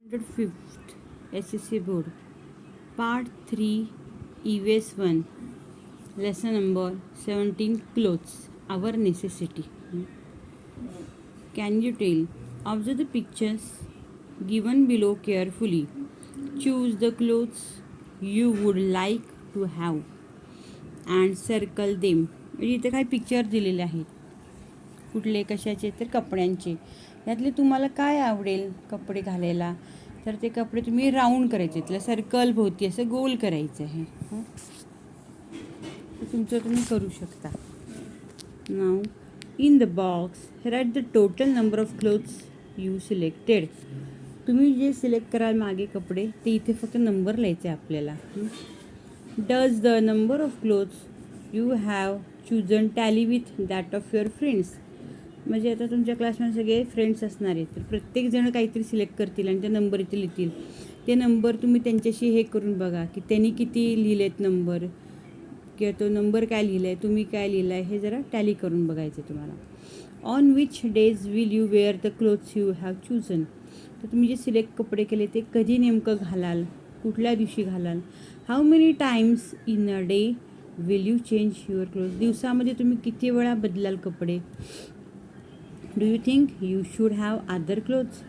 105th SSC Board, Part 3, EVS 1, Lesson number 17, Clothes, Our Necessity. Can you tell? Observe the pictures given below carefully. Choose the clothes you would like to have and circle them. म्हणजे इथे काही picture दिलेले आहेत. कुठले कशाचे तर कपड्यांचे. यातले तुम्हाला काय आवडेल कपडे घालायला, तर ते कपडे तुम्ही राऊंड करायचे, त्याला सर्कल भोवती असं गोल करायचं आहे. तुमचं तुम्ही करू शकता. Now in the box write the total number of clothes you selected. तुम्ही जे सिलेक्ट कराल मागे कपडे ते इथे फक्त नंबर लिहायचे आपल्याला. Does the number of clothes you have chosen tally with that of your friends. म्हणजे आता तुमच्या क्लासमध्ये सगळे फ्रेंड्स असणार आहेत, तर प्रत्येकजण काहीतरी सिलेक्ट करतील आणि ते नंबर इथे लिहितील. ते नंबर तुम्ही त्यांच्याशी हे करून बघा की त्यांनी किती लिहिलेत नंबर, किंवा तो नंबर काय लिहिला आहे, तुम्ही काय लिहिलं आहे, हे जरा टॅली करून बघायचं तुम्हाला. On which days will you wear the clothes you have chosen. तर तुम्ही जे सिलेक्ट कपडे केले ते कधी नेमकं घालाल, कुठल्या दिवशी घालाल. How many times in a day will you change your clothes. दिवसामध्ये तुम्ही किती वेळा बदलाल कपडे. Do you think you should have other clothes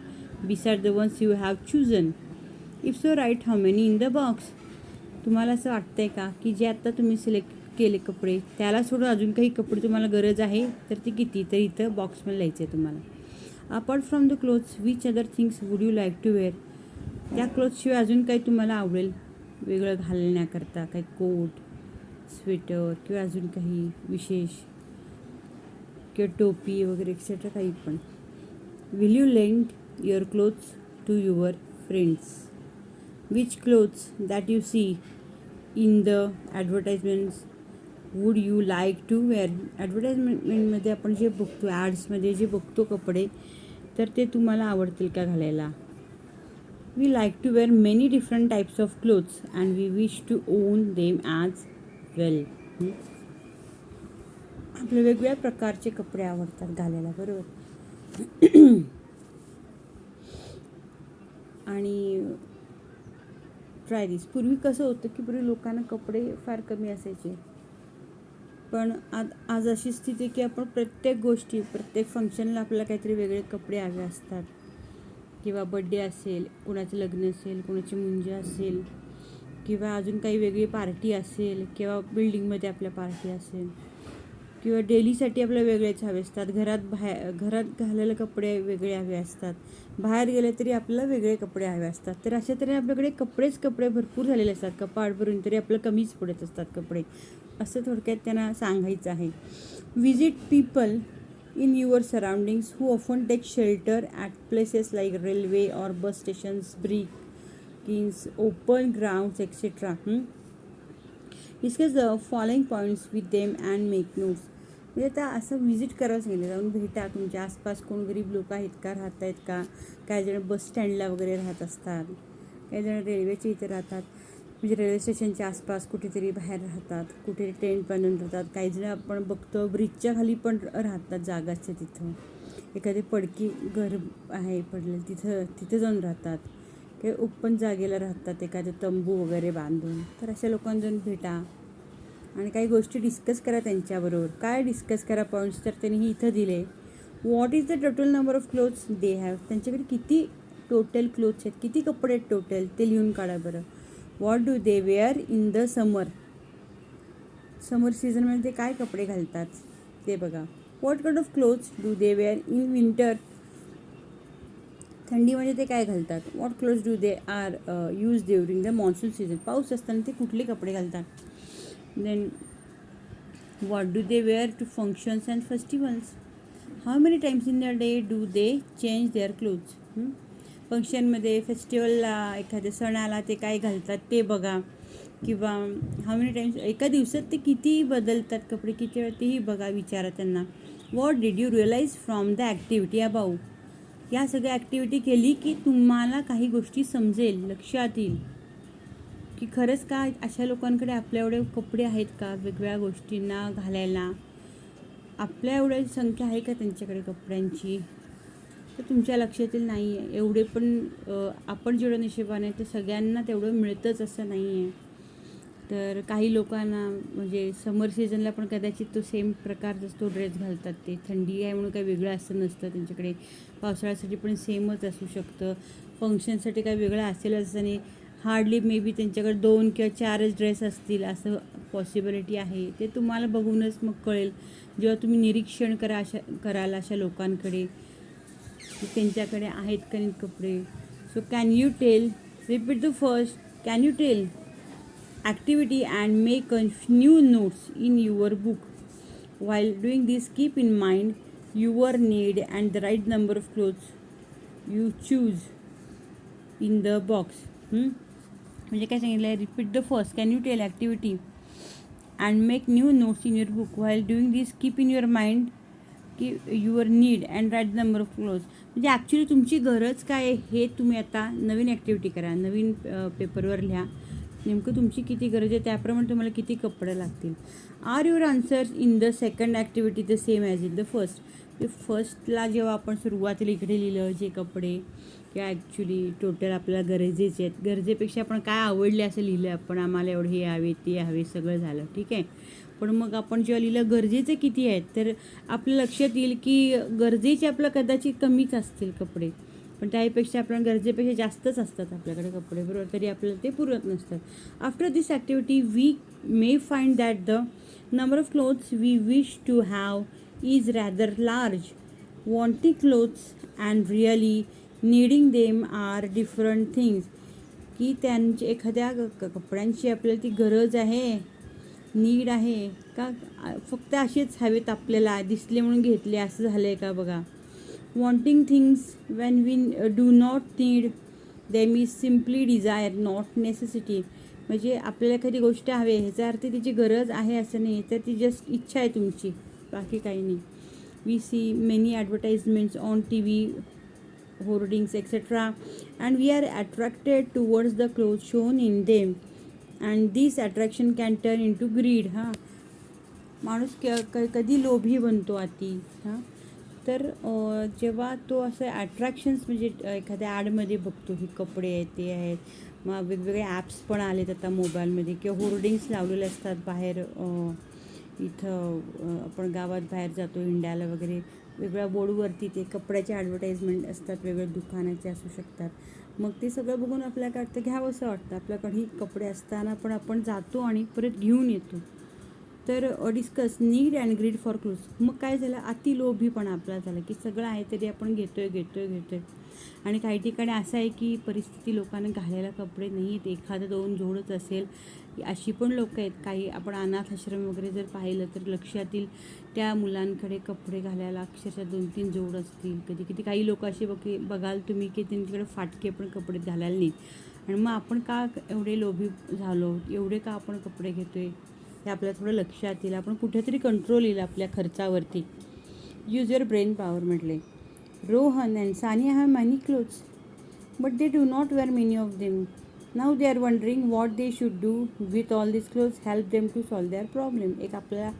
beside the ones you have chosen. If so write how many in the box. तुम्हाला असं वाटतं आहे का की जे आत्ता तुम्ही सिलेक्ट केले कपडे त्याला सोडून अजून काही कपडे तुम्हाला गरज आहे, तर ती किती, तर इथं बॉक्समध्ये लिहायचं आहे तुम्हाला. Apart from the clothes which other things would you like to wear. त्या क्लोथ्सशिवाय अजून काही तुम्हाला आवडेल वेगळं घालण्याकरता, काही कोट, स्वेटर किंवा अजून काही विशेष, किंवा टोपी वगैरे एक्सेट्रा काही पण. Will you lend your clothes to your friends. Which clothes that you see in the advertisements would you like to wear. ॲडव्हर्टाइजमेंटमध्ये आपण जे बघतो, ॲड्समध्ये जे बघतो कपडे, तर ते तुम्हाला आवडतील का घालायला. We like to wear many different types of clothes and we wish to own them as well. आपल्या वेगवेगळ्या प्रकारचे कपडे आवडतात घालायला, बरोबर. आणि ट्राय दिस. पूर्वी कसं होतं की पूर्वी लोकांना कपडे फार कमी असायचे, पण आज अशी स्थिती आहे की आपण प्रत्येक गोष्टी, प्रत्येक फंक्शनला आपल्याला काहीतरी वेगळे कपडे हवे असतात. किंवा बड्डे असेल, कोणाचं लग्न असेल, कोणाची मुंज असेल, किंवा अजून काही वेगळी पार्टी असेल, किंवा बिल्डिंगमध्ये आपल्या पार्टी असेल, किंवा डेलीसाठी आपल्याला वेगळेच हवे असतात. घरात घालायला कपडे वेगळे हवे असतात. बाहेर गेले तरी आपल्याला वेगळे कपडे हवे असतात. तर अशा तऱ्हेने आपल्याकडे कपडे भरपूर झालेले असतात. कपाट भरून तरी आपल्याला कमीच पडत असतात कपडे, असं थोडक्यात त्यांना सांगायचं आहे. Visit people in your surroundings who often take shelter at places like railway और bus stations, brick kilns, open grounds etcetera. Discuss the following points with them and make notes. म्हणजे आता असं व्हिजिट करावं सांगितलं, जाऊन भेटा. तुमच्या आसपास कोण गरीब लोक आहेत का, राहत आहेत का. काही जण बस स्टँडला वगैरे राहत असतात, काही जण रेल्वेच्या इथे राहतात, म्हणजे रेल्वे स्टेशनच्या आसपास कुठेतरी बाहेर राहतात, कुठे टेंट बांधून राहतात. काही जण आपण बघतो ब्रिजच्या खाली पण राहतात, जागा असते तिथं. एखादी पडकी घर आहे पडलेलं, तिथं जाऊन राहतात. काही ओपन जागेला राहतात, एखादं तंबू वगैरे बांधून. तर अशा लोकांना जाऊन भेटा आणि काही गोष्टी डिस्कस करा त्यांच्याबरोबर. काय डिस्कस करा पॉईंट्स, तर त्यांनी इथं दिले. What is the total number of clothes they have. त्यांच्याकडे किती टोटल क्लोथ्स आहेत, किती कपडे आहेत टोटल, ते लिहून काढा बरं. What do they wear in the summer. Summer सीझनमध्ये ते काय कपडे घालतात ते बघा. What kind of clothes do they wear in winter. थंडीमध्ये ते काय घालतात. What clothes do they are use during the monsoon season. पाऊस असताना ते कुठले कपडे घालतात. Then what do they wear to functions and festivals. How many times in the day do they change their clothes. फंक्शनमध्ये, फेस्टिवलला, एखाद्या सणाला ते काय घालतात ते बघा. किंवा हाऊ मेनी टाईम्स, एका दिवसात ते किती बदलतात कपडे, किती वेळा, तेही बघा, विचारा त्यांना. What did you realize from the activity about. या सगळ्या ॲक्टिव्हिटी केली की तुम्हाला काही गोष्टी समजेल, लक्षात येईल की खरंच का अशा लोकांकडे आपल्या एवढे कपडे आहेत का वेगवेगळ्या गोष्टींना घालायला. आपल्या एवढी संख्या आहे का त्यांच्याकडे कपड्यांची. तर तुमच्या लक्षातील नाही आहे. एवढे पण आपण जेवढं नशिबान आहे ते सगळ्यांना तेवढं मिळतंच असं नाही आहे. तर काही लोकांना म्हणजे समर सीझनला पण कदाचित तो सेम प्रकारचाच तो ड्रेस घालतात. ते थंडी आहे म्हणून काही वेगळं असं नसतं त्यांच्याकडे. पावसाळ्यासाठी पण सेमच असू शकतं. फंक्शनसाठी काही वेगळं असेलच असं नाही. हार्डली मे बी त्यांच्याकडे 2 किंवा 4च ड्रेस असतील असं पॉसिबिलिटी आहे. ते तुम्हाला बघूनच मग कळेल जेव्हा तुम्ही निरीक्षण कराल अशा लोकांकडे की त्यांच्याकडे आहेत का नाही कपडे. So can you tell, repeat the first, can you tell activity and make a new notes in your book. While doing this, keep in mind your need and the right number of clothes you choose in the box. म्हणजे काय सांगितलं आहे, repeat the first, can you tell activity and make new notes in your book. While doing this keep in your mind की your need and write number of clothes. म्हणजे actually तुमची गरज काय आहे हे तुम्ही आता नवीन ॲक्टिव्हिटी करा, नवीन पेपरवर लिहा. नेमकं तुमची किती गरज आहे त्याप्रमाणे तुम्हाला किती कपडे लागतील. Are your answers in the second activity the same as in the first. ते फर्स्टला जेव्हा आपण सुरुवातीला इकडे लिहिलं जे कपडे किंवा ॲक्च्युली टोटल आपल्याला गरजेचे आहेत, गरजेपेक्षा आपण काय आवडले असं लिहिलं आपण, आम्हाला एवढे हे हवे ते हवे सगळं झालं ठीक आहे. पण मग आपण जेव्हा लिहिलं गरजेचे किती आहेत तर आपल्या लक्षात येईल की गरजेचे आपलं कदाचित कमीच असतील कपडे, पण त्यापेक्षा आपल्या गरजेपेक्षा जास्तच असतात आपल्याकडे कपडे बरोबर, तरी आपल्याला ते पुरत नसतात. After this activity we may find that the number of clothes we wish to have is rather large. Wanting clothes and really needing them are different things. की त्यांची एखाद्या कपड्यांची आपल्याला ती गरज आहे, नीड आहे का फक्त असेच हवेत आपल्याला दिसले म्हणून घेतले असं झालं आहे का बघा. Wanting things when we do not need them is simply desire not necessity. म्हणजे आपल्याला एखादी गोष्ट हवी आहे ह्याचा अर्थ तिची गरज आहे असं नाही, तर ती जस्ट इच्छा आहे तुमची, बाकी काही नाही. We see many advertisements on TV, hoardings etcetera and we are attracted towards the cloth shown in them and this attraction can turn into greed. माणूस कधी लोभी बनतो अति. तर जेव्हा तो असं ॲट्रॅक्शन्स म्हणजे एखाद्या ॲडमध्ये बघतो ही कपडे आहेत ते आहेत, मग वेगवेगळे ॲप्स पण आलेत आता मोबाईलमध्ये किंवा होर्डिंग्स लावलेले असतात बाहेर. इथं आपण गावात बाहेर जातो हिंडायला वगैरे, वेगळ्या बोर्डवरती ते कपड्याचे ॲडव्हर्टाईजमेंट असतात, वेगवेगळ्या दुकानाचे असू शकतात. मग ते सगळं बघून आपल्याला काय वाटतं घ्यावं असं वाटतं. आपल्याकडे कपडे असताना पण आपण जातो आणि परत घेऊन येतो. तर discuss need and greed for clothes. मग काय झालं, अतिलोभीपणा आपला झाला की सगळं आहे तरी आपण घेतोय. आणि काही ठिकाणी असं आहे की परिस्थिती लोकांना घालायला कपडे नाही आहेत, एखादं 2 जोडच असेल अशी पण लोकं आहेत. काही आपण अनाथ आश्रम वगैरे जर पाहिलं तर लक्षात येईल त्या मुलांकडे कपडे घालायला अक्षरशः 2-3 जोड असतील. कधी काही लोक असे बघाल तुम्ही की त्यांच्याकडे फाटके पण कपडे घालायला नाहीत. आणि मग आपण का एवढे लोभी झालो, एवढे का आपण कपडे घेतोय हे आपल्याला थोडं लक्षात येईल. आपण कुठेतरी कंट्रोल येईल आपल्या खर्चावरती. यूज युअर ब्रेन पॉवर म्हटले. Rohan and Sania have many clothes but they do not wear many of them. Now they are wondering what they should do with all this clothes, help them to solve their problem. एक आपल्याला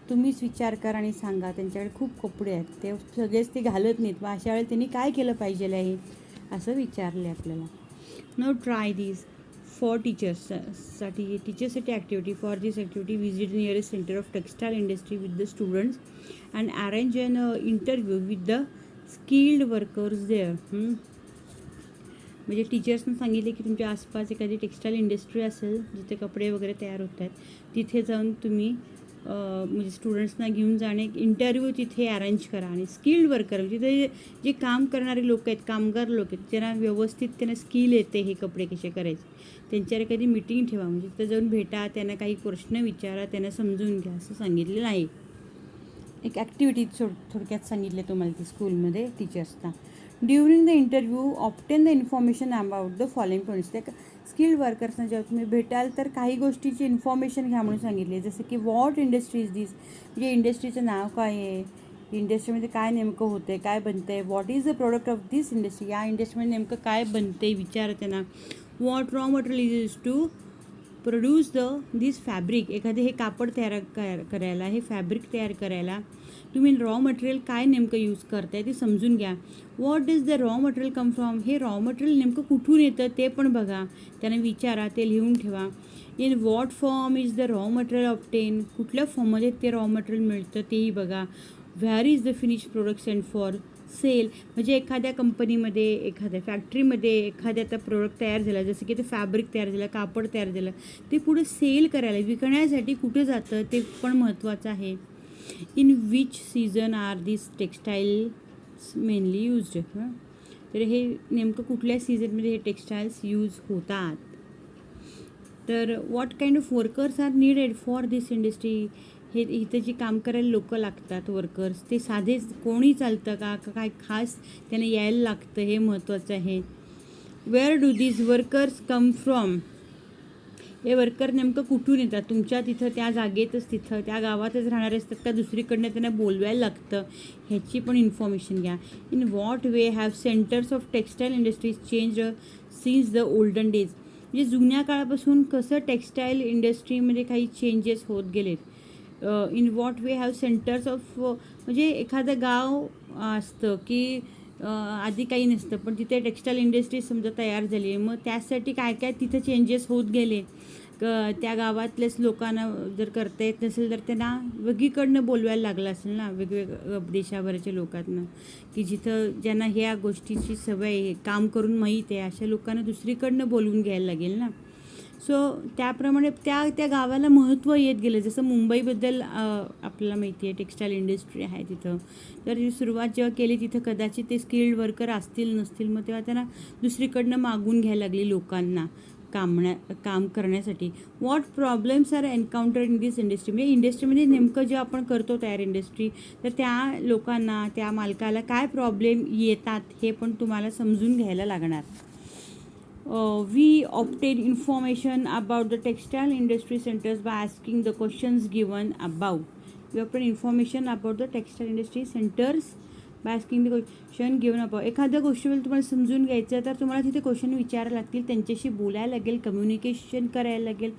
तुम्हीच विचार करा आणि सांगा, त्यांच्याकडे खूप कपडे आहेत, ते सगळेच ते घालत नाहीत, मग अशा वेळेला त्यांनी काय केलं पाहिजे आहे असं विचारले आपल्याला. नाऊ ट्राय दिस फॉर टीचर्ससाठी activity. For this activity visit nearest centre of textile industry with the students and arrange an interview with the skilled workers there. म्हणजे टीचर्सनं सांगितले की तुमच्या आसपास एखादी टेक्स्टाईल इंडस्ट्री असेल जिथे कपडे वगैरे तयार होत आहेत, तिथे जाऊन तुम्ही म्हणजे स्टुडंट्सना घेऊन जाणे, इंटरव्ह्यू तिथे अरेंज करा. आणि स्किल्ड वर्कर म्हणजे ते जे काम करणारे लोक आहेत, कामगार लोक आहेत, त्यांना व्यवस्थित त्यांना स्किल येते हे कपडे कसे करायचे, त्यांच्यावर कधी मीटिंग ठेवा. म्हणजे तिथं जाऊन भेटा, त्यांना काही प्रश्न विचारा, त्यांना समजून घ्या असं सांगितलेलं आहे. एक ॲक्टिव्हिटी थोडक्यात सांगितले तुम्हाला ती स्कूलमध्ये टीचर्सना. During the interview obtain the information about the following points. त्या स्किल्ड वर्कर्सना जेव्हा तुम्ही भेटाल तर काही गोष्टीची इन्फॉर्मेशन घ्या म्हणून सांगितले. जसं की व्हॉट इंडस्ट्री इज दिस, म्हणजे इंडस्ट्रीचं नाव काय आहे, इंडस्ट्रीमध्ये काय नेमकं होतं आहे, काय बनतं आहे. What is the product of this industry, या इंडस्ट्रीमध्ये नेमकं काय बनतं आहे विचार त्यांना. What raw material is to produce this fabric, एखादे हे कापड करायला, हे फॅब्रिक तयार करायला तुम्ही रॉ मटेरियल काय नेमकं यूज करताय ते समजून घ्या. What does the raw material come from, हे रॉ मटेरियल नेमकं कुठून येतं ते पण बघा, त्यांना विचारा, ते लिहून ठेवा. In what form is the raw material obtain, कुठल्या फॉर्ममध्ये ते रॉ मटेरियल मिळतं तेही बघा. Where is the finish product send for sale, म्हणजे एखाद्या कंपनीमध्ये, एखाद्या फॅक्टरीमध्ये एखाद्या आता प्रोडक्ट तयार झालं, जसं की ते फॅब्रिक तयार झालं, कापड तयार झालं, ते पुढे सेल करायला, विकण्यासाठी कुठे जातं ते पण महत्त्वाचं आहे. In which season are this textiles mainly used, तर हे नेमकं कुठल्या सीझनमध्ये हे टेक्स्टाईल्स यूज होतात. तर what kind of workers are needed for this industry, हे इथं जी काम करायला लोक लागतात, वर्कर्स, ते साधेच कोणी चालतं का काय खास त्यांना यायला लागतं, हे महत्त्वाचं आहे. Where do this workers come from, हे वर्कर नेमकं कुठून येतात, तुमच्या तिथं त्या जागेतच, तिथं त्या गावातच राहणारे असतात का दुसरीकडनं त्यांना बोलवायला लागतं, ह्याची पण इन्फॉर्मेशन घ्या. In what way have centres of textile industries change since the olden days, म्हणजे जुन्या काळापासून कसं टेक्स्टाईल इंडस्ट्रीमध्ये काही चेंजेस होत गेलेत. In what way have centres of, म्हणजे एखादं गाव असतं की आधी काही नसतं, पण तिथे टेक्स्टाईल इंडस्ट्री समजा तयार झाली आहे, मग त्यासाठी काय काय तिथं चेंजेस होत गेले. त्या गावातल्याच लोकांना जर करता येत नसेल तर त्यांना वेगळीकडनं बोलवायला लागलं असेल ना, वेगवेगळ्या देशाभराच्या लोकांना, की जिथं ज्यांना ह्या गोष्टीची सवय आहे, काम करून माहीत आहे, अशा लोकांना दुसरीकडनं बोलवून घ्यायला लागेल ना. सो त्याप्रमाणे त्या गावाला महत्त्व येत गेलं. जसं मुंबईबद्दल आपल्याला माहिती आहे, टेक्स्टाईल इंडस्ट्री आहे तिथं, तर ही सुरुवात जेव्हा केली तिथं कदाचित ते स्किल्ड वर्कर असतील नसतील, मग तेव्हा त्यांना दुसरीकडनं मागून घ्यायला लागली लोकांना काम करण्यासाठी. What problems are encounter in this industry, म्हणजे इंडस्ट्रीमध्ये नेमकं जे आपण करतो तयार इंडस्ट्री, तर त्या लोकांना, त्या मालकाला काय प्रॉब्लेम येतात हे पण तुम्हाला समजून घ्यायला लागणार. We obtain information about the textile industry centers by asking the questions given above. We obtain information about the textile industry centers by asking the question given above. एखाद्या गोष्टीबद्दल तुम्हाला समजून घ्यायचं तर तुम्हाला तिथे क्वेश्चन विचारायला लागतील, त्यांच्याशी बोलायला लागेल, कम्युनिकेशन करायला लागेल.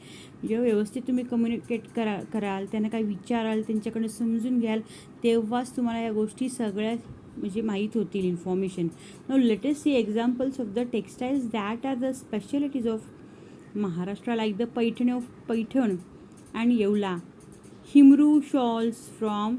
जेव्हा व्यवस्थित तुम्ही कम्युनिकेट कराल, त्यांना काय विचाराल, त्यांच्याकडनं समजून घ्याल, तेव्हाच तुम्हाला या गोष्टी सगळ्या म्हणजे माहीत होतील, information. Now let us see examples of the textiles that are the specialities of Maharashtra, like the Paithani of Paithan and Yeola, Himroo shawls from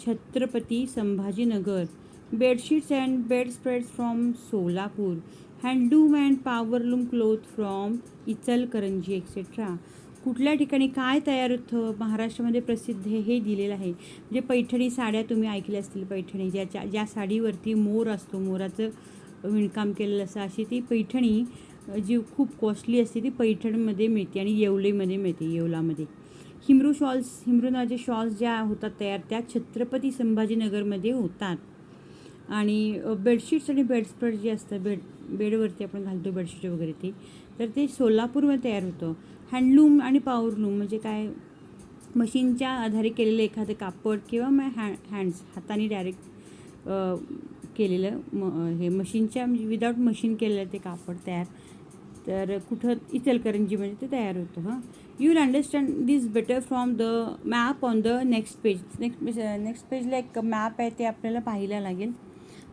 Chhatrapati Sambhajinagar, bedsheets and bedspreads from Solapur, handloom and powerloom cloth from Ichalkaranji etcetera. कुठल्या ठिकाणी काय तयार होतं, महाराष्ट्रामध्ये प्रसिद्ध हे दिलेलं आहे. म्हणजे पैठणी साड्या तुम्ही ऐकल्या असतील, पैठणी ज्या साडीवरती मोर असतो, मोराचं विणकाम केलेलं असं, अशी ती पैठणी जी खूप कॉस्टली असते ती पैठणमध्ये मिळते आणि येवलेमध्ये मिळते, येवलामध्ये. हिमरू शॉल्स, हिमरू नावाचे शॉल्स ज्या होतात तयार, त्या छत्रपती संभाजीनगरमध्ये होतात. आणि बेडशीट्स आणि बेडस्प्रेड जे असतं, बेडवरती आपण घालतो बेडशीट वगैरे ते, तर ते सोलापूरमध्ये तयार होतं. हँडलूम आणि पॉवरलूम म्हणजे काय, मशीनच्या आधारे केलेलं एखादं कापड किंवा हँड्स, हाताने डायरेक्ट केलेलं हे मशीनच्या म्हणजे विदाऊट मशीन केलेलं ते कापड तयार, तर कुठं इचलकरंजीमध्ये ते तयार होतं. You will understand this better from the map on the next page. Next पेजला एक मॅप आहे, ते आपल्याला पाहायला लागेल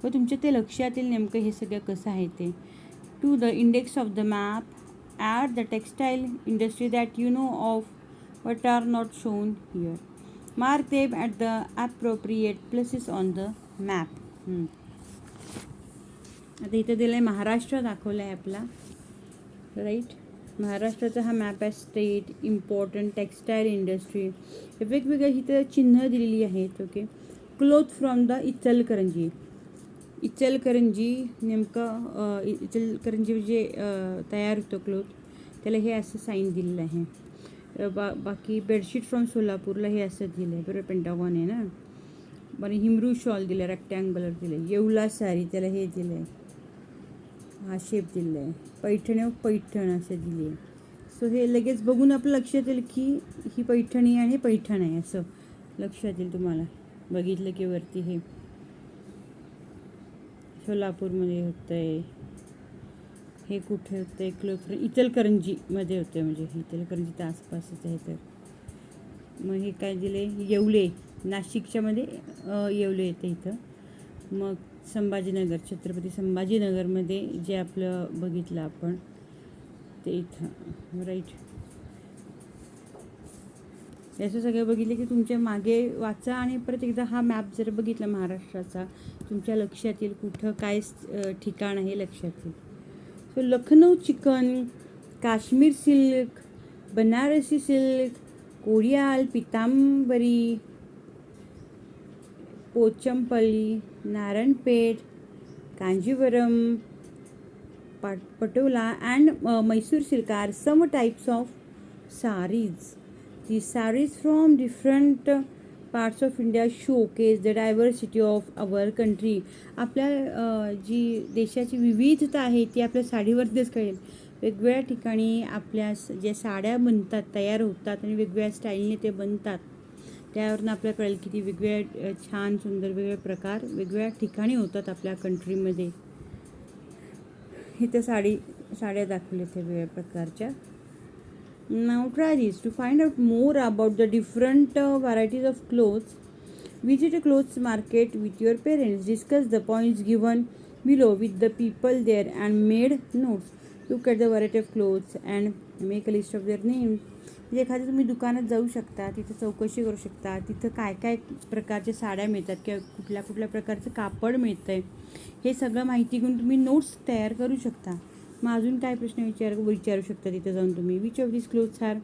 व तुमच्या ते लक्षात येईल नेमकं हे सगळं कसं आहे ते. To the index of the map add the textile industry that you know of but are not shown here. Mark them at the appropriate places on the map. आता इथं दिलं आहे महाराष्ट्र, दाखवलं आहे आपला, राईट. महाराष्ट्राचा हा मॅप आहे, स्टेट, इम्पॉर्टंट टेक्स्टाईल इंडस्ट्री, वेगवेगळ्या इथं चिन्ह दिलेली आहेत. Okay. Cloth from the Ichalkaranji, Ichalkaranji नेमकं इचलकरंजी जे तयार होतं क्लोथ, त्याला हे असं साईन दिलेलं आहे. बाकी बेडशीट फ्रॉम सोलापूरला हे असं दिलं आहे, बरोबर, पेंटागॉन आहे ना. बरं, हिमरू शॉल दिलं आहे, रेक्टँगुलर दिलं आहे. येवला साडी, त्याला हे दिलं आहे, हा शेप दिला आहे. पैठणी ऑफ पैठण असं दिली आहे. सो हे लगेच बघून आपलं लक्षात येईल की ही पैठणी आणि पैठण आहे, असं लक्षात येईल तुम्हाला बघितलं की वरती हे सोलापूरमध्ये होतं आहे. हे कुठे होते क्लोथ इचलकरंजीमध्ये होते, म्हणजे इचलकरंजीच्या आसपासच आहे. तर मग हे काय दिले, येवले नाशिकच्यामध्ये येवले येते इथं. मग संभाजीनगर, छत्रपती संभाजीनगरमध्ये जे आपलं बघितलं आपण ते इथं राईट. याचं सगळं बघितलं की तुमच्या मागे वाचा आणि परत एकदा हा मॅप जर बघितला महाराष्ट्राचा, तुमच्या लक्षात येईल कुठं काय ठिकाण आहे लक्षात येईल. So Lucknow chikan, Kashmir silk, Banarasi silk, Kodiyal Pitambari, Pochampally, Narayanpet, Kanjeevaram, Patola and Mysore silk are some types of sarees. These sarees from different parts of India showcase the diversity of our country. आपल्या जी देशाची विविधता आहे ती आपल्या साडीवरतीच कळेल. वेगवेगळ्या ठिकाणी आपल्या ज्या साड्या बनतात, तयार होतात आणि वेगवेगळ्या स्टाईलने ते बनतात, त्यावरून आपल्याला कळेल की ती वेगवेगळ्या छान सुंदर वेगवेगळे प्रकार वेगवेगळ्या ठिकाणी होतात आपल्या कंट्रीमध्ये. इथं साड्या दाखवल्या त्या वेगवेगळ्या प्रकारच्या. Now try this. To find out more about the different varieties of clothes, visit a clothes market with your parents. Discuss the points given below with the people there and made notes. Look at the variety of clothes and make a list of their names. म्हणजे एखाद्या तुम्ही दुकानात जाऊ शकता, तिथं चौकशी करू शकता, तिथं काय काय प्रकारच्या साड्या मिळतात किंवा कुठल्या कुठल्या प्रकारचं कापड मिळतं आहे, हे सगळं माहिती घेऊन तुम्ही नोट्स तयार करू शकता. मग अजून काय प्रश्न विचारू शकता तिथं जाऊन तुम्ही. Which of this clothes are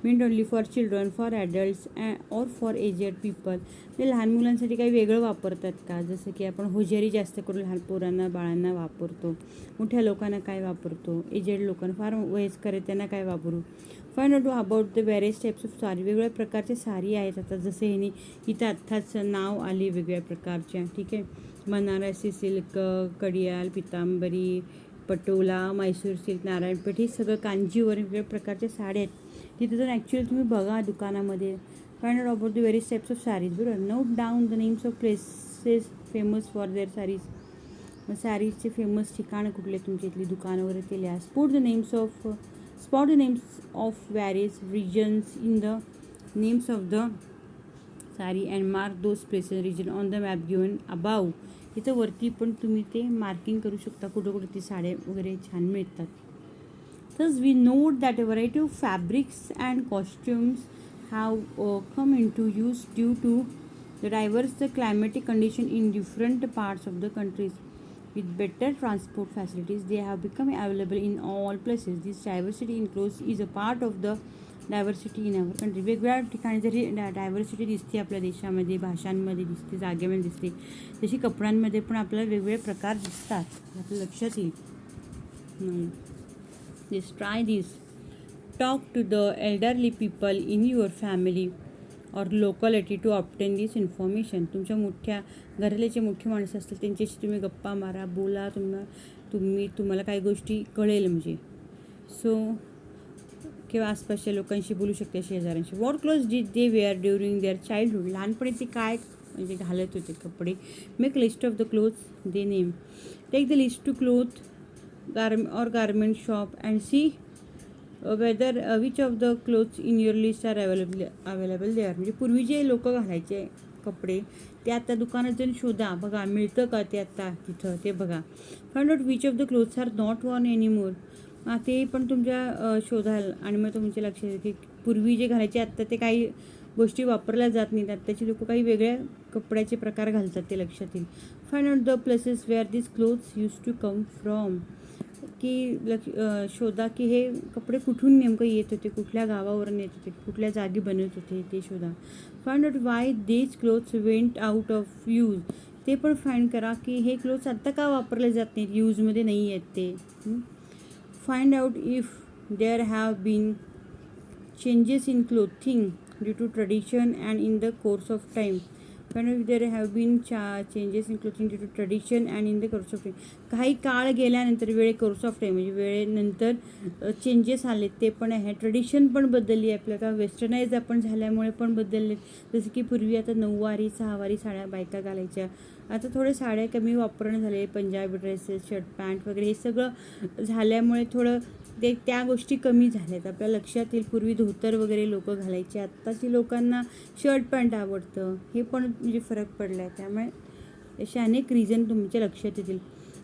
meant only for children, for adults or for aged people. म्हणजे लहान मुलांसाठी काही वेगळं वापरतात का, जसं की आपण होजेरी जास्त करून लहान पोरांना बाळांना वापरतो, मोठ्या लोकांना काय वापरतो, एजेड लोकांना फार वयस्कर आहे त्यांना काय वापरू. Find out about the various types of sari. वेगवेगळ्या प्रकारच्या साडी आहेत. आता जसं ह्यानी इथं आत्ताच नाव आली वेगवेगळ्या प्रकारच्या, ठीक आहे. बनारसी सिल्क, कडियाल, पितांबरी, पटोला, मैसूर सिल्क, नारायणपेठ, हे सगळं कांजीवर वेगवेगळ्या प्रकारच्या साड्या आहेत. तिथे जर ॲक्च्युअली तुम्ही बघा दुकानामध्ये. Find out about the various types of saris. बरोबर. Note down the names of places famous for their saris. मग साडीजचे फेमस ठिकाणं कुठले तुमच्या इथली दुकानं वगैरे ते लिहा. Spot the names of various regions in the names of the saree and mark those places region on the map given above. इथं वरती पण तुम्ही ते मार्किंग करू शकता कुठं कुठं ती साड्या वगैरे छान मिळतात. Thus we note that a variety of fabrics and costumes have come into use due to the diverse climatic condition in different parts of the countries. With better transport facilities, they have become available in all places. This diversity in clothes is a part of the diversity in our country. वेगवेगळ्या ठिकाणी जरी diversity दिसते आपल्या देशामध्ये, भाषांमध्ये दिसते, जागेमध्ये दिसते, तशी कपड्यांमध्ये पण आपल्याला वेगवेगळे प्रकार दिसतात. आपल्या लक्षात येईल. Just try this. Talk to the elderly people in your family और locality to obtain this information. तुमच्या मोठ्या घरातले जे मोठी माणसं असतील त्यांच्याशी तुम्ही गप्पा मारा, बोला, तुम्हाला काही गोष्टी कळेल म्हणजे. सो किंवा आसपासच्या लोकांशी बोलू शकते, शेजाऱ्यांशी. What clothes did they wear during their childhood. लहानपणी ते काय म्हणजे घालत होते कपडे. Make list of the clothes they name. Take the list to cloth garment shop and see whether which of the clothes in your list are available there. म्हणजे पूर्वी जे लोक घालायचे कपडे ते आता दुकानात जाऊन शोधा, बघा मिळतं का ते आता तिथं, ते बघा. Find out which of the clothes are not worn anymore. ते पण तुमच्या शोधाल आणि मग तुमच्या लक्षात येईल की पूर्वी जे घालायचे आत्ता ते काही गोष्टी वापरल्या जात नाहीत. आत्ताची लोक काही वेगळ्या कपड्याचे प्रकार घालतात, ते लक्षात येईल. Find out the places where this clothes use to come from. की शोधा की हे कपडे कुठून नेमकं येत होते, कुठल्या गावावरून येत होते, कुठल्या जागी बनत होते ते शोधा. Find out Y these clothes went out of use. ते पण फाइंड करा की हे क्लोथ्स आत्ता का वापरले जात नाहीत, यूजमध्ये नाही आहेत ते. Find out if there have been changes in clothing due to tradition and in the course of time. Find out there have been changes in clothing due to tradition and in the course of time. काही काळ गेल्यानंतर course of time म्हणजे वेळेनंतर changes आले ते पण आहे. Tradition पण बदलली आहे आपल्या, का वेस्टर्नाइज आपण झाल्यामुळे पण बदलले. जसं की पूर्वी आता 9वारी 6वारी साड्या बायका घालायच्या, आता थोडे साड्या कमी वापरणं झाले, पंजाबी ड्रेसेस, शर्ट पॅन्ट वगैरे हे सगळं झाल्यामुळे थोडं त्या गोष्टी कमी झाल्यात. आपल्या लक्षात येईल पूर्वी धोतर वगैरे लोक घालायचे, आत्ताची लोकांना शर्ट पॅन्ट आवडतं, हे पण म्हणजे फरक पडला आहे. त्यामुळे असे अनेक रिझन तुमच्या लक्षात येतील.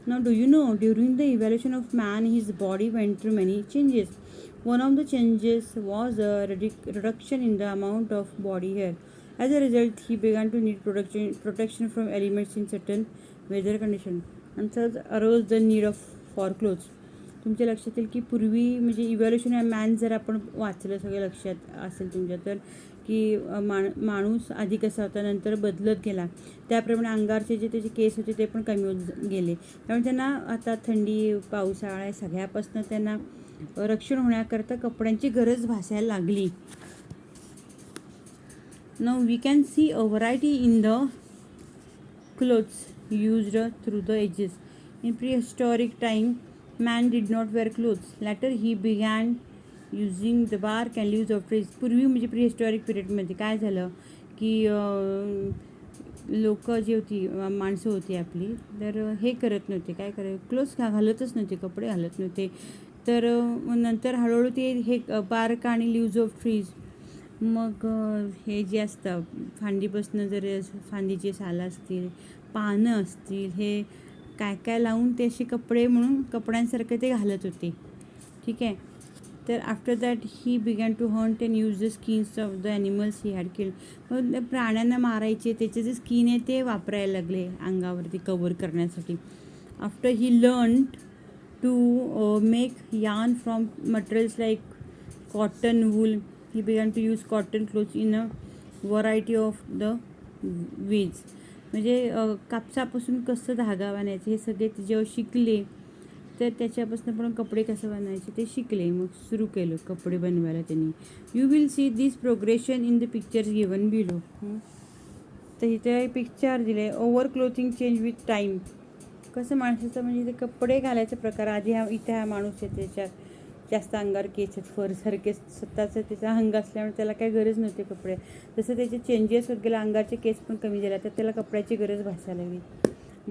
Now do you know during the evaluation of man his body went through many changes. One of the changes was a reduction in the amount of body hair. As a result, he began to need protection from elements in certain weather conditions. And thus arose the need for clothes. तुमच्या लक्षात येईल की पूर्वी म्हणजे evaluation of man जर आपण वाचलं, सगळं लक्षात असेल तुमच्या, तर की माणूस आधी कसा होता, नंतर बदलत गेला. त्याप्रमाणे अंगारचे जे त्याचे केस होते ते पण कमी होत गेले. त्यामुळे त्यांना आता थंडी, पावसाळा सगळ्यापासून त्यांना रक्षण होण्याकरता कपड्यांची गरज भासायला लागली. Now we can see a variety in the clothes used through the ages. In prehistoric time, man did not wear clothes. Later, he began using the bark and leaves of trees. पूर्वी म्हणजे प्रीहिस्टॉरिक पिरियडमध्ये काय झालं की लोक जी होती, माणसं होती आपली, तर हे करत नव्हते, काय क्लोथ्स घालतच नव्हते, कपडे घालत नव्हते. तर नंतर हळूहळू ते हे बार्क आणि लिव्ज ऑफ ट्रीज, मग हे जे असतं फांदीपासून, जर फांदीची सालं असतील, पानं असतील, हे काय काय लावून ते असे कपडे म्हणून कपड्यांसारखे ते घालत होते. ठीक आहे. तर after that he began to hunt and use the skins of the animals he had killed. मग प्राण्यांना मारायचे, त्याचे जे स्किन आहे ते वापरायला लागले अंगावरती कवर करण्यासाठी. After he learn to make yarn from materials like cotton, wool, he began to use cotton clothes in a variety of the ways. म्हणजे कापसापासून कसं धागा बनायचं हे सगळे ते जेव्हा शिकले, तर त्याच्यापासून पण कपडे कसं बनायचे ते शिकले. मग सुरू केलं कपडे बनवायला त्यांनी. You will see this progression in the pictures given below. तर इथे पिक्चर दिले. Over clothing change with time. कसं माणसाचं म्हणजे ते कपडे घालायचा प्रकार, आधी इथे हा माणूस आहे त्याच्यात जास्त अंगावर केस आहेत, फरसारखे स्वतःचं त्याचा अंग असल्यामुळे त्याला काही गरज नव्हती कपडे. जसं त्याचे चेंजेस होत गेले, अंगाचे केस पण कमी झाले, तर त्याला कपड्याची गरज भासायला लागली.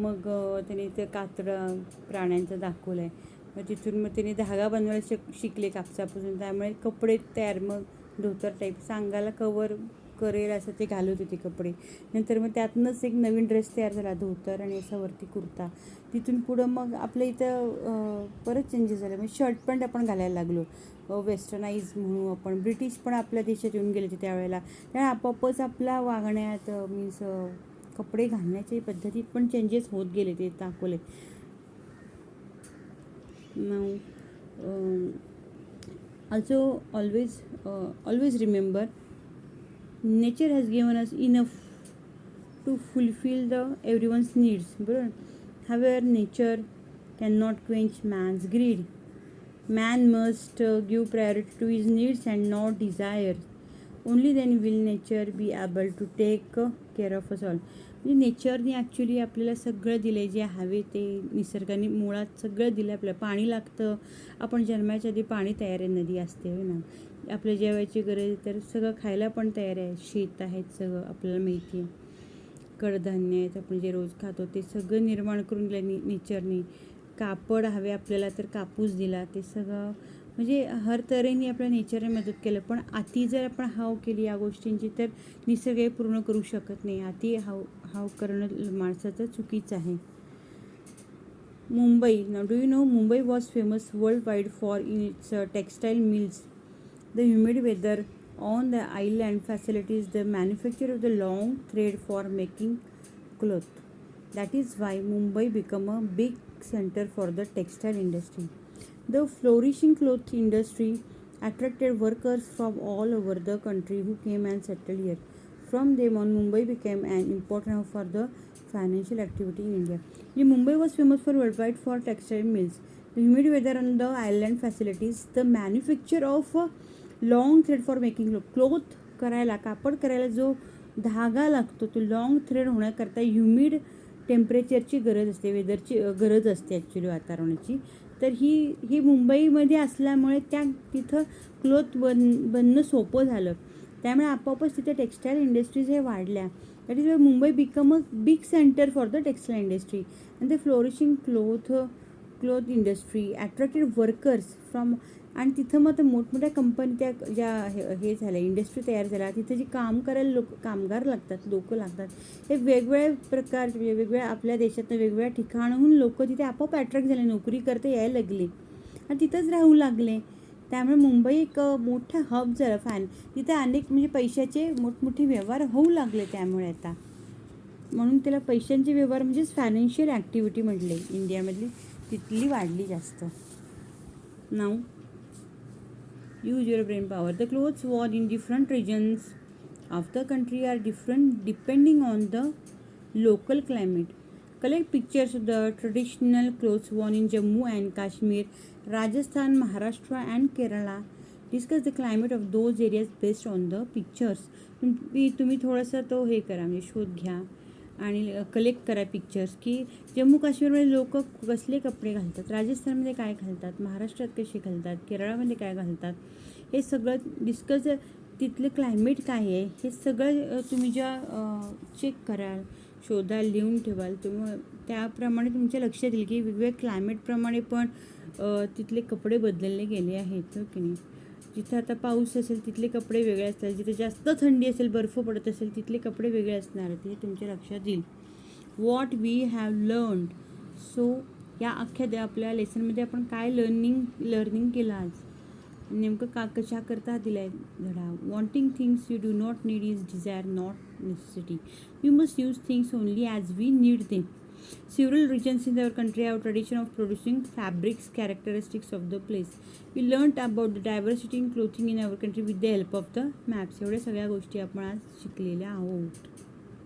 मग त्याने ते कातडं प्राण्यांचं दाखवलं आहे. मग तिथून मग त्याने धागा बनवायला शिकले कापसापासून. त्यामुळे कपडे तयार, मग धोतर टाईप अंगाला कवर करेल असं ते घालत होते कपडे. नंतर मग त्यातनंच एक नवीन ड्रेस तयार झाला, धोतर आणि असा वरती कुर्ता. तिथून पुढं मग आपल्या इथं परत चेंजेस झाले. म्हणजे शर्ट पॅन्ट आपण घालायला लागलो, वेस्टर्नाइज म्हणू आपण. ब्रिटिश पण आपल्या देशात येऊन गेले होते त्यावेळेला. त्यामुळे आपोआपच आपल्या वागण्यात मीन्स कपडे घालण्याच्या पद्धतीत पण चेंजेस होत गेले, ते दाखवले. Also always remember, nature has given us enough to fulfil the everyone's needs. बरोबर. However, nature cannot quench man's greed. Man must give priority to his needs and not desires. Only then will nature be able to take care of us all. म्हणजे नेचरने actually आपल्याला सगळं दिलं आहे, जे हवे ते निसर्गाने मुळात सगळं दिलं. आपल्याला पाणी लागतं, आपण जन्माच्या आधी पाणी तयार आहे, नदी असते ना, आपल्या जेवायची गरज, तर सगळं खायला पण तयार आहे, शेत आहेत, सगळं आपल्याला माहिती आहे, कडधान्य आहेत, आपण जे रोज खातो ते सगळं निर्माण करून दिलं नेचरने. कापड हवे आपल्याला तर कापूस दिला, ते सगळं म्हणजे हर तऱ्हेने आपल्या नेचरने मदत केलं. पण अति जर आपण हाव केली या गोष्टींची, तर निसर्ग हे पूर्ण करू शकत नाही. अति हाव करणं माणसाचं चुकीचं आहे. Mumbai. Now do you know Mumbai was famous worldwide for its textile mills, the humid weather on the island facilities the manufacture of the long thread for making cloth. That is why Mumbai became a big center for the textile industry. The flourishing cloth industry attracted workers from all over the country who came and settled here. From them on, Mumbai became an important hub for the financial activity in India. Mumbai was famous for worldwide for textile mills, the humid weather on the island facilities, the manufacture of long thread for making cloth करायला, कापड करायला जो धागा लागतो तो long thread होण्याकरता humid टेम्परेचरची गरज असते, वेदरची गरज असते ॲक्च्युली, वातावरणाची. तर ही मुंबईमध्ये असल्यामुळे तिथं क्लोथ बनणं सोपं झालं. त्यामुळे आपोआपच तिथे टेक्स्टाईल इंडस्ट्रीज हे वाढल्या. That is why Mumbai become a big center for the textile industry, and the flourishing cloth industry attracted workers from. आणि तिथं मग मोठमोठ्या कंपनी त्या ज्या हे झाल्या इंडस्ट्री तयार झाल्या तिथं जी काम करायला कामगार लागतात, लोक लागतात, हे वेगवेगळ्या प्रकारचे वेगवेगळ्या आपल्या देशातनं वेगवेगळ्या ठिकाणाहून लोक तिथे आपोआप अट्रॅक्ट झाले, नोकरी करता यायला लागले आणि तिथंच राहू लागले. त्यामुळे मुंबई एक मोठा हब झाला. तिथे अनेक म्हणजे पैशाचे मोठमोठे व्यवहार होऊ लागले त्यामुळे आता. म्हणून त्याला पैशांचे व्यवहार म्हणजेच फायनान्शियल ॲक्टिव्हिटी म्हटले इंडियामधली तिथली वाढली जास्त. Now use your brain power. The clothes worn in different regions of the country are different depending on the local climate. Collect pictures of the traditional clothes worn in Jammu and Kashmir, Rajasthan, Maharashtra and Kerala. Discuss the climate of those areas based on the pictures. तुम्ही थोडासा तो हे करा म्हणजे शोध घ्या आणि collect करा पिक्चर्स की जम्मू काश्मीरमध्ये लोक कसले कपडे घालतात, राजस्थानमध्ये काय घालतात, महाराष्ट्रात कसे घालतात, केरळामध्ये काय घालतात, हे सगळं डिस्कस. तिथलं क्लायमेट काय आहे हे सगळं तुम्ही ज्या चेक कराल, शोधाल, लिहून ठेवाल, तुम्ही त्याप्रमाणे तुमच्या लक्षात येईल की वेगवेगळ्या क्लायमेटप्रमाणे पण तिथले कपडे बदलले गेले आहेत हो की नाही. जिथं आता पाऊस असेल तिथले कपडे वेगळे असतात, जिथे जास्त थंडी असेल, बर्फ पडत असेल तिथले कपडे वेगळे असणार आहेत, ते तुमच्या लक्षात येईल. What we have learned. So या अख्ख्या आपल्या लेसनमध्ये आपण काय लर्निंग केलं आज, नेमकं कशा करता दिला आहे धडा. Wanting things you do not need is desire not necessity. We must use things only as we need them. Several regions in our country have a tradition of producing fabrics characteristics of the place. We learned about the diversity in clothing in our country with the help of the maps. एवढ्या सगळ्या गोष्टी आपण आज शिकलेल्या आहोत.